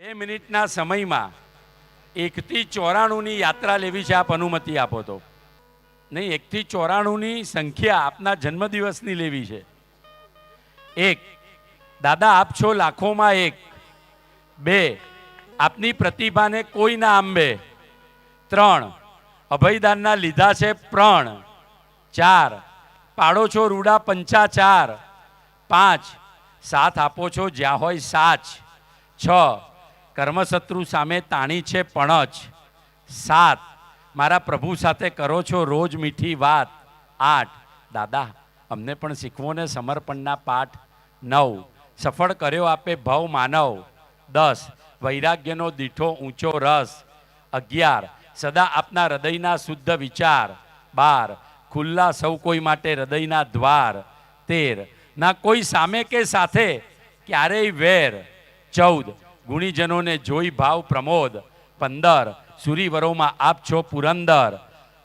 2 મિનિટના સમયમાં 1 થી 94ની યાત્રા લેવી છે. આપ અનુમતિ આપો તો. નહીં, 1 થી 94ની સંખ્યા આપના જન્મદિવસની લેવી છે. 1, દાદા આપ છો લાખોમાં એક. 2, આપની પ્રતિભાને કોઈ ના આંબે. 3, અભયદાનના લીધા છે પ્રણ. 4, પાડો છો રૂડા પંચા 4. 5, સાથ આપો છો જ્યાં હોય સાચ. 6, કર્મશત્રુ સામે તાણી છે પણચ. 7, મારા પ્રભુ સાથે કરો છો રોજ મીઠી વાત. 8, દાદા અમને પણ શીખવો ને સમર્પણના પાઠ. 9, સફળ કર્યો આપે ભવ માનવ. 10, વૈરાગ્યનો દીઠો ઊંચો રસ. 11, સદા આપના હૃદયના શુદ્ધ વિચાર. 12, ખુલ્લા સૌ કોઈ માટે હૃદયના દ્વાર. 13, ના કોઈ સામે કે સાથે ક્યારેય વેર. 14, ગુણીજનોને જોઈ ભાવ પ્રમોદ. 15, સુરીવરોમાં આપ છો પુરંદર.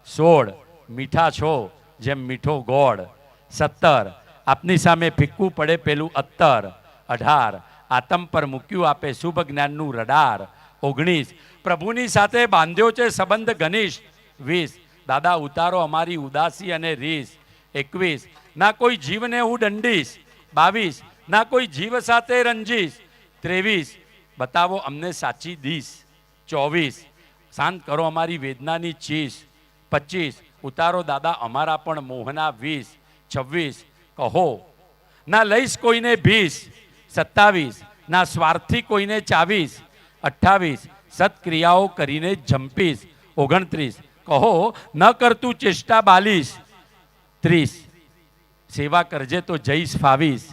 16, મીઠા છો જેમ મીઠો ગોળ. 17, આપની સામે ફિક્કું પડે પેલું અત્તર. 18, આતમ પર મૂક્યું આપે શુભ જ્ઞાનનું રડાર. 19, પ્રભુની સાથે બાંધ્યો છે સંબંધ ઘનિષ્ઠ. 20, દાદા ઉતારો અમારી ઉદાસી અને રીસ. 21, ના કોઈ જીવને હું દંડીશ. 22, ના કોઈ જીવ સાથે રંજીશ. 23, બતાવો અમને સાચી દીશ. 24, શાંત કરો અમારી વેદનાની ચીસ. 25, ઉતારો દાદા અમારા પણ મોહના વિષ. 26, કહો ના લઈશ કોઈને ભીસ. 27, ના સ્વાર્થી કોઈને ચાવીશ. 28, સત્ક્રિયાઓ કરીને જંપીશ. 29, કહો ન કરતું ચેષ્ટા બાલીશ. 30, સેવા કરજે તો જઈશ ફાવીશ.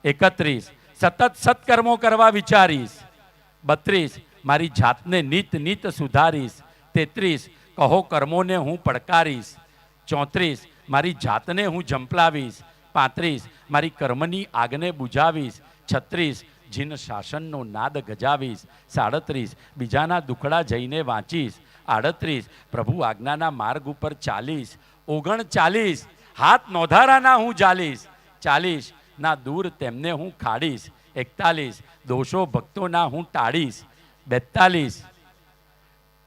31, સતત સત્કર્મો કરવા વિચારીશ. 32, મારી જાતને નિત નિત સુધારીશ. 33, કહો કર્મોને હું પડકારીશ. 34, મારી જાતને હું ઝંપલાવીશ. 35, મારી કર્મની આગને બુઝાવીશ. 36, જીન શાસનનો નાદ ગજાવીશ. 37, બીજાના દુખડા જઈને વાંચીશ. 38, પ્રભુ આજ્ઞાના માર્ગ ઉપર ચાલીશ. 39, હાથ નોધારાના હું ચાલીશ. 40, ના દૂર તેમને હું ખાડીશ. 41, દોષો ભક્તોના હું ટાળીશ. 42,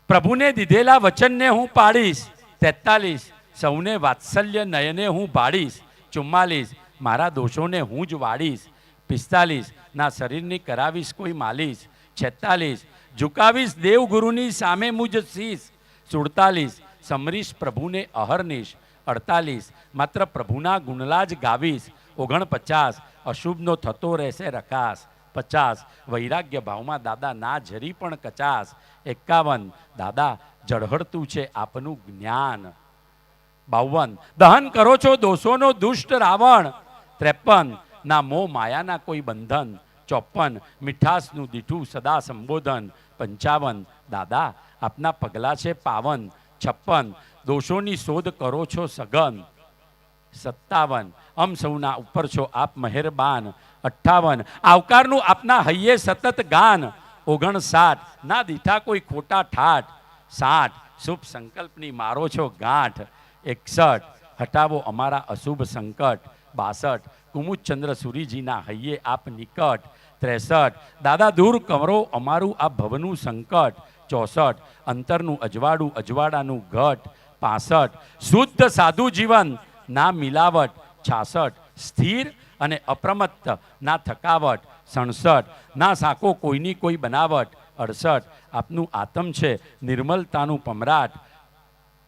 પ્રભુને દીધેલા વચનને હું પાડીશ. 43, સૌને વાત્સલ્ય નયને હું ભાડીશ. 44, મારા દોષોને હું જ વાળીશ. 45, ના શરીરની કરાવીશ કોઈ માલીશ. 46, ઝુકાવીશ દેવગુરુની સામે મુજ શીશ. 47, સમરીશ પ્રભુને અહર્નિશ. 48, માત્ર પ્રભુના ગુણલા જ ગાવીશ. 49, અશુભનો થતો રહેશે રકાસ. 50, વૈરાગ્ય ભાવમાં દાદા ના જરી પણ કચાસ. 51, દાદા ઝળહળતું છે આપનું જ્ઞાન. 52, દહન કરો છો દોષોનો દુષ્ટ રાવણ. 53, ના મોહ માયાના કોઈ બંધન. 54, મીઠાસનું દીઠું સદા સંબોધન. 55, દાદા આપના પગલા છે પાવન. 56, દોષોની શોધ કરો છો સઘન. 57, સૌના ઉપર છો આપ મહેરબાન. 58, આવકારનું આપના હૈયે સતત ગાન. 59, ના દીઠા કોઈ ખોટા ઠાઠ. 60, શુભ સંકલ્પની મારો છો ગાંઠ. 61, હટાવો અમારા અશુભ સંકટ. 62, કુમુદચંદ્ર સુરીજીના હૈયે આપ નિકટ. 63, દાદા દૂર કરો અમારું આ ભવનું સંકટ. 64, અંતરનું અજવાળું અજવાળાનું ઘટ. 65, શુદ્ધ સાધુ જીવન ના મિલાવટ. 66, સ્થિર અને અપ્રમત્ત ના થકાવટ. 67, ના સાકો કોઈની કોઈ બનાવટ. 68, આપનું આતમ છે નિર્મલતાનું પમરાટ.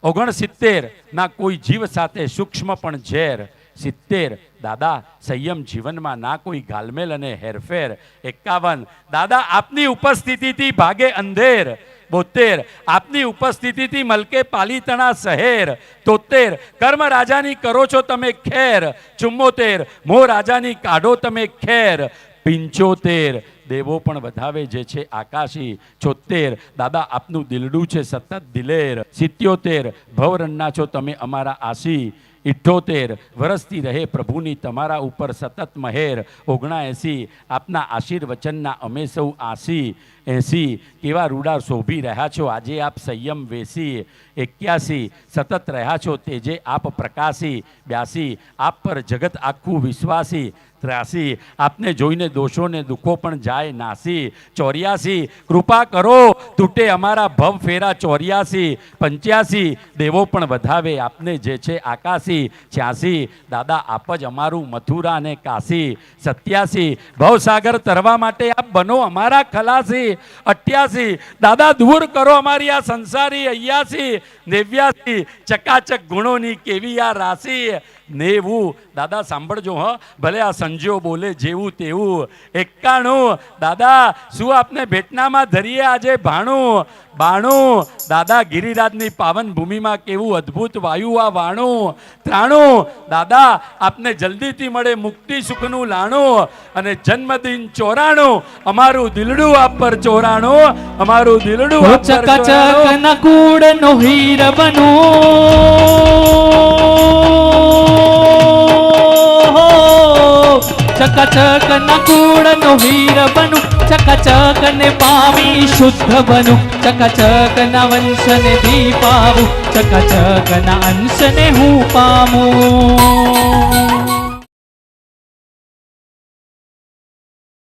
69, ના કોઈ જીવ સાથે સૂક્ષ્મ પણ ઝેર. 70, દાદા સંયમ જીવનમાં ના કોઈ ગાલમેલ અને હેરફેર. 51, દાદા આપની ઉપસ્થિતિથી ભાગે અંધેર. 72, આપની ઉપસ્થિતિથી મલકે પાલીતણા શહેર. 73, કર્મ રાજાની કરો છો તમે ખેર. 74, મોહ રાજાની કાઢો તમે ખેર. 75, દેવો પણ વધાવે જે છે આકાશી. 76, દાદા આપનું દિલડું છે સતત દિલેર. 77, ભવરણના છો તમે અમારા આશી. 78, વરસતી રહે પ્રભુની તમારા ઉપર સતત મહેર. 79, આપના આશીર્વચનના અમે સૌ આસી. 80 કેવા રૂડા શોભી રહ્યા છો આજે આપ સંયમ વેસી 81 સતત રહ્યા છો તેજે આપ પ્રકાશી 82 આપ પર જગત આખું વિશ્વાસી 83 આપને જોઈને દોષોને દુઃખો પણ જાય નાસી 84 કૃપા કરો તૂટે અમારા ભવ ફેરા 84 85 દેવો પણ વધાવે આપને જે છે આકાશી 86 દાદા આપ જ અમારું મથુરા અને કાશી 87 ભવસાગર તરવા માટે આપ બનો અમારા ખલાસી 88 દાદા દૂર કરો અમારી આ સંસારી 89 89 ચકાચક ગુણોની કેવી આ રાશિ 90 દાદા સાંભળજો હ ભલે આ સંજ્યો બોલે જેવું તેવું 91 દાદા શું આપને ભેટનામાં ધરીએ આજે ભાણું 92 દાદા ગિરિરાજની પાવન ભૂમિમાં કેવું અદ્ભુત વાયુ આ વાણું 93 દાદા આપને જલ્દીથી મળે મુક્તિ સુખનું લાણું અને જન્મદિન 94 અમારું દિલડું આપ પર ચોરાણું અમારું દિલડું આપ પર ચકાચક ના કૂડ નો હીર બનું ચકાચક ના કૂડ નો હીર બનું ચકાચક ને પામી શુદ્ધ બનું ચકાચક ના વંશ ને દીપાવું ચકાચક ના અંશ ને હું પામું